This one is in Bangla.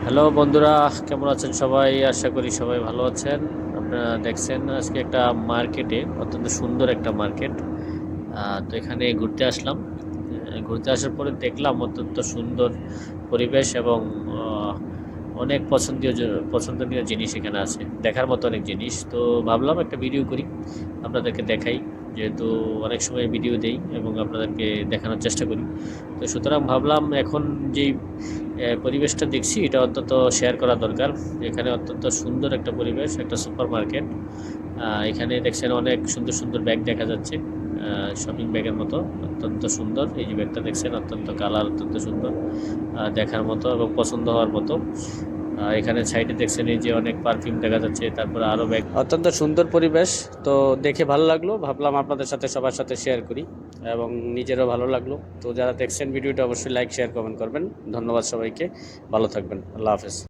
হ্যালো বন্ধুরা, কেমন আছেন সবাই? আশা করি সবাই ভালো আছেন। আপনারা দেখছেন আজকে একটা মার্কেটে, অত্যন্ত সুন্দর একটা মার্কেট। তো এখানে ঘুরতে আসলাম। ঘুরতে আসার পরে দেখলাম অত্যন্ত সুন্দর পরিবেশ এবং আহ, অনেক পছন্দনীয় জিনিস এখানে আছে, দেখার মতো অনেক জিনিস। তো ভাবলাম একটা ভিডিও করি, আপনাদেরকে দেখাই, যেহেতু অনেক সময় ভিডিও দেই এবং আপনাদেরকে দেখানোর চেষ্টা করি। তো সুতরাং ভাবলাম এখন যেই পরিবেশটা দেখছি এটা অত্যন্ত শেয়ার করা দরকার। এখানে অত্যন্ত সুন্দর একটা পরিবেশ, একটা সুপার মার্কেট। এখানে দেখছেন অনেক সুন্দর সুন্দর ব্যাগ দেখা যাচ্ছে, শপিং ব্যাগের মতো, অত্যন্ত সুন্দর। এই যে ব্যাগটা দেখছেন, অত্যন্ত কালার অত্যন্ত সুন্দর, দেখার মতো এবং পছন্দ হওয়ার মতো। এখানে সাইডে দেখছেন এই যে অনেক পারফিউম দেখা যাচ্ছে, তারপরে আরও ব্যাগ। অত্যন্ত সুন্দর পরিবেশ। তো দেখে ভালো লাগলো, ভাবলাম আপনাদের সাথে সবার সাথে শেয়ার করি এবং নিজেরও ভালো লাগলো। তো যারা দেখছেন ভিডিওটা অবশ্যই লাইক শেয়ার কমেন্ট করবেন। ধন্যবাদ সবাইকে, ভালো থাকবেন, আল্লাহ হাফেজ।